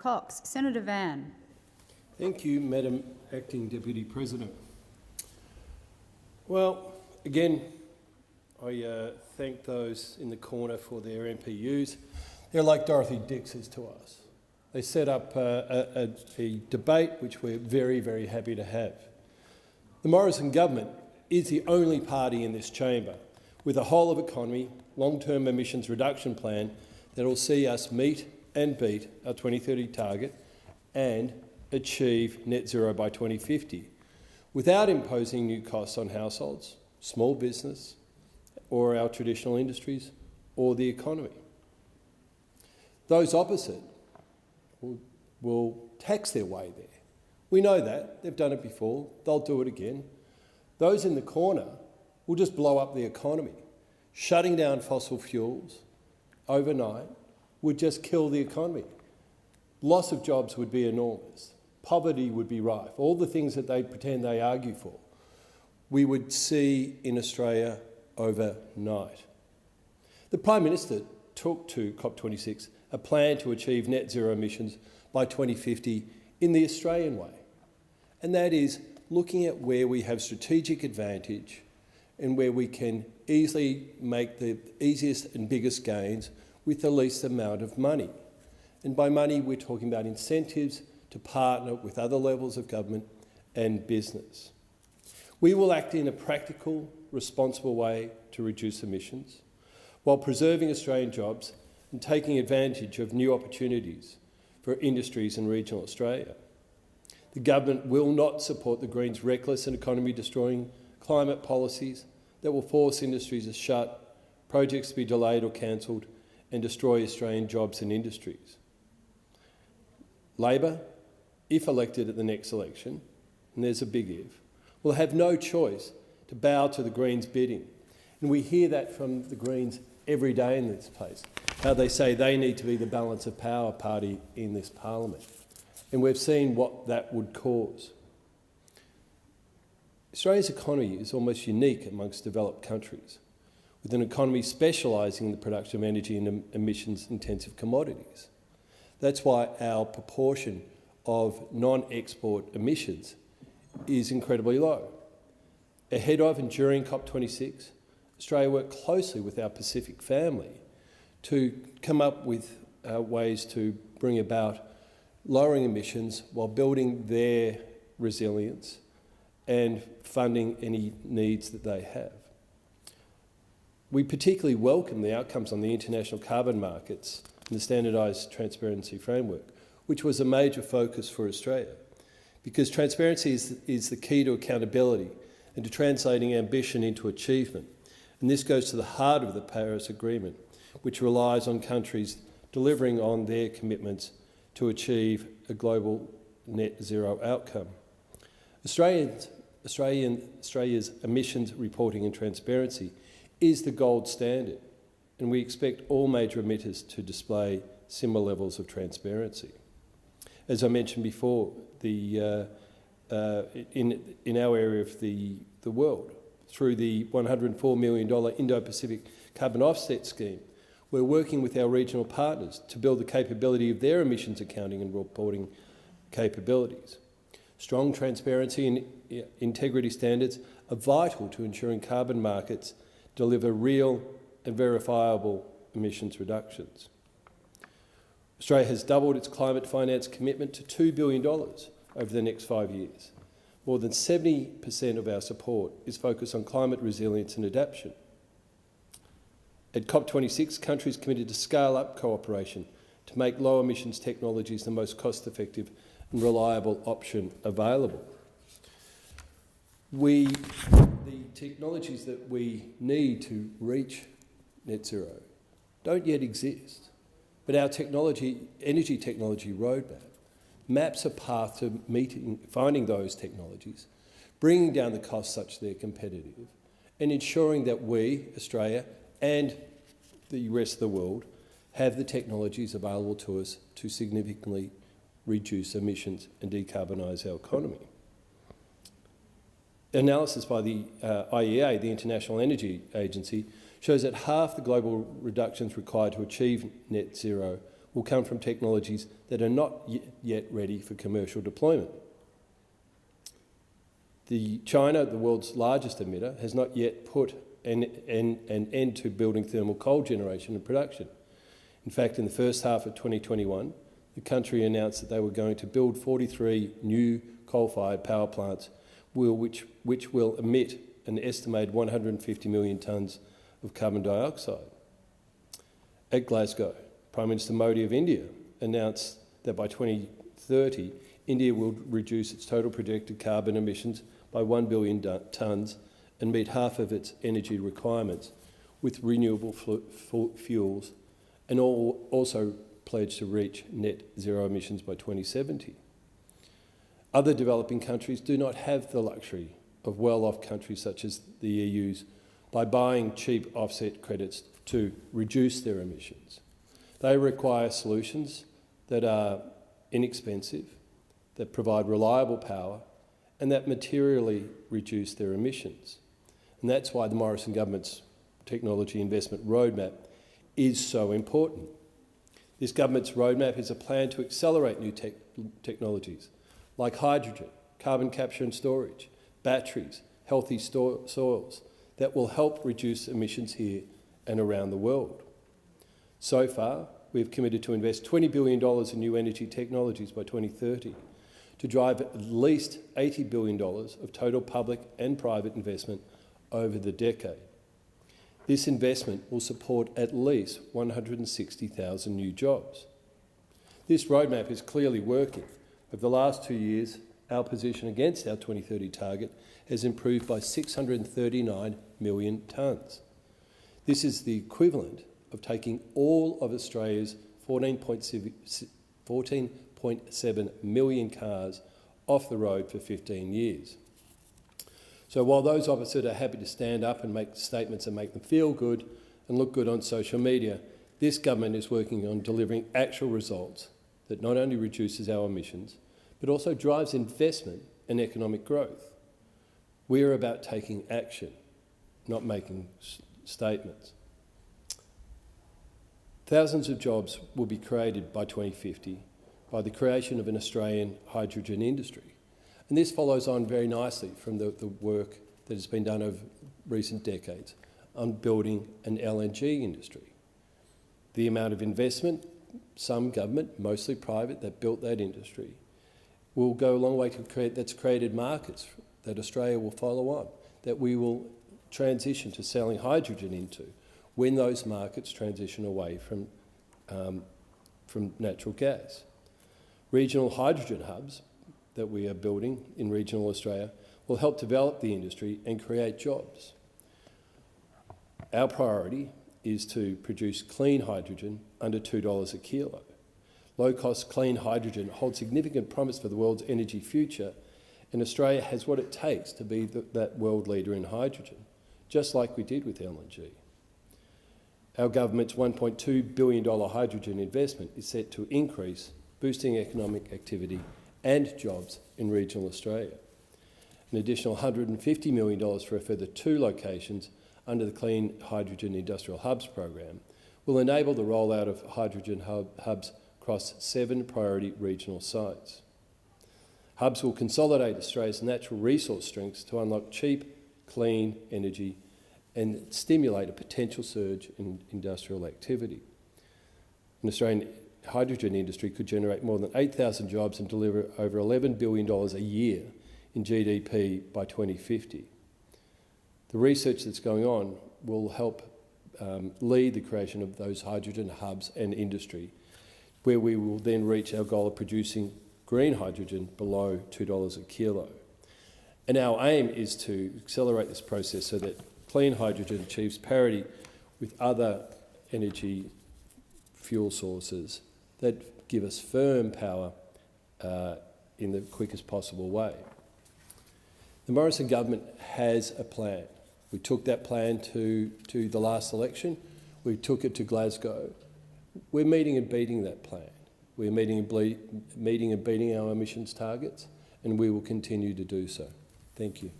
Cox. Senator Van. Thank you, Madam Acting Deputy President. Well, again, I thank those in the corner for their MPUs. They're like Dorothy Dixers to us. They set up a debate which we're very, very happy to have. The Morrison government is the only party in this chamber with a whole-of-economy, long-term emissions reduction plan that will see us meet and beat our 2030 target and achieve net zero by 2050 without imposing new costs on households, small business, or our traditional industries, or the economy. Those opposite will tax their way there. We know that. They've done it before. They'll do it again. Those in the corner will just blow up the economy. Shutting down fossil fuels overnight would just kill the economy. Loss of jobs would be enormous. Poverty would be rife. All the things that they pretend they argue for, we would see in Australia overnight. The Prime Minister took to COP26 a plan to achieve net zero emissions by 2050 in the Australian way, and that is looking at where we have strategic advantage and where we can easily make the easiest and biggest gains with the least amount of money. And by money, we're talking about incentives to partner with other levels of government and business. We will act in a practical, responsible way to reduce emissions while preserving Australian jobs and taking advantage of new opportunities for industries in regional Australia. The government will not support the Greens' reckless and economy-destroying climate policies that will force industries to shut, projects to be delayed or cancelled, and destroy Australian jobs and industries. Labor, if elected at the next election, and there's a big if, will have no choice to bow to the Greens' bidding. And we hear that from the Greens every day in this place, how they say they need to be the balance of power party in this parliament. And we've seen what that would cause. Australia's economy is almost unique amongst developed countries, with an economy specialising in the production of energy and emissions-intensive commodities. That's why our proportion of non-export emissions is incredibly low. Ahead of and during COP26, Australia worked closely with our Pacific family to come up with ways to bring about lowering emissions while building their resilience and funding any needs that they have. We particularly welcome the outcomes on the international carbon markets and the standardised transparency framework, which was a major focus for Australia, because transparency is the key to accountability and to translating ambition into achievement. And this goes to the heart of the Paris Agreement, which relies on countries delivering on their commitments to achieve a global net zero outcome. Australia's emissions reporting and transparency is the gold standard, and we expect all major emitters to display similar levels of transparency. As I mentioned before, in our area of the world, through the $104 million Indo-Pacific Carbon Offset Scheme, we're working with our regional partners to build the capability of their emissions accounting and reporting capabilities. Strong transparency and integrity standards are vital to ensuring carbon markets deliver real and verifiable emissions reductions. Australia has doubled its climate finance commitment to $2 billion over the next 5 years. More than 70% of our support is focused on climate resilience and adaptation. At COP26, countries committed to scale up cooperation to make low emissions technologies the most cost-effective and reliable option available. The technologies that we need to reach net zero don't yet exist, but our energy technology roadmap maps a path to finding those technologies, bringing down the costs such they're competitive, and ensuring that we, Australia, and the rest of the world have the technologies available to us to significantly reduce emissions and decarbonise our economy. Analysis by the IEA, the International Energy Agency, shows that half the global reductions required to achieve net zero will come from technologies that are not yet ready for commercial deployment. China, the world's largest emitter, has not yet put an end to building thermal coal generation and production. In fact, in the first half of 2021, the country announced that they were going to build 43 new coal-fired power plants, which will emit an estimated 150 million tonnes of carbon dioxide. At Glasgow, Prime Minister Modi of India announced that by 2030, India will reduce its total projected carbon emissions by 1 billion tonnes and meet half of its energy requirements with renewable fuels, and also pledged to reach net zero emissions by 2070. Other developing countries do not have the luxury of well-off countries such as the EU's by buying cheap offset credits to reduce their emissions. They require solutions that are inexpensive, that provide reliable power, and that materially reduce their emissions. And that's why the Morrison government's technology investment roadmap is so important. This government's roadmap is a plan to accelerate new technologies like hydrogen, carbon capture and storage, batteries, healthy soils that will help reduce emissions here and around the world. So far, we've committed to invest $20 billion in new energy technologies by 2030 to drive at least $80 billion of total public and private investment over the decade. This investment will support at least 160,000 new jobs. This roadmap is clearly working. Over the last 2 years, our position against our 2030 target has improved by 639 million tonnes. This is the equivalent of taking all of Australia's 14.7 million cars off the road for 15 years. So while those opposite are happy to stand up and make statements and make them feel good and look good on social media, this government is working on delivering actual results that not only reduces our emissions, but also drives investment and economic growth. We are about taking action, not making statements. Thousands of jobs will be created by 2050 by the creation of an Australian hydrogen industry. And this follows on very nicely from the work that has been done over recent decades on building an LNG industry. The amount of investment, some government, mostly private, that built that industry, will go a long way to that's created markets that Australia will follow on, that we will transition to selling hydrogen into when those markets transition away from natural gas. Regional hydrogen hubs that we are building in regional Australia will help develop the industry and create jobs. Our priority is to produce clean hydrogen under $2 a kilo. Low-cost clean hydrogen holds significant promise for the world's energy future, and Australia has what it takes to be that world leader in hydrogen, just like we did with LNG. Our government's $1.2 billion hydrogen investment is set to increase, boosting economic activity and jobs in regional Australia. An additional $150 million for a further 2 locations under the Clean Hydrogen Industrial Hubs program will enable the rollout of hydrogen hubs across 7 priority regional sites. Hubs will consolidate Australia's natural resource strengths to unlock cheap, clean energy and stimulate a potential surge in industrial activity. An Australian hydrogen industry could generate more than 8,000 jobs and deliver over $11 billion a year in GDP by 2050. The research that's going on will help lead the creation of those hydrogen hubs and industry, where we will then reach our goal of producing green hydrogen below $2 a kilo. And our aim is to accelerate this process so that clean hydrogen achieves parity with other energy fuel sources that give us firm power in the quickest possible way. The Morrison government has a plan. We took that plan to the last election. We took it to Glasgow. We're meeting and beating that plan. We're meeting and beating our emissions targets, and we will continue to do so. Thank you.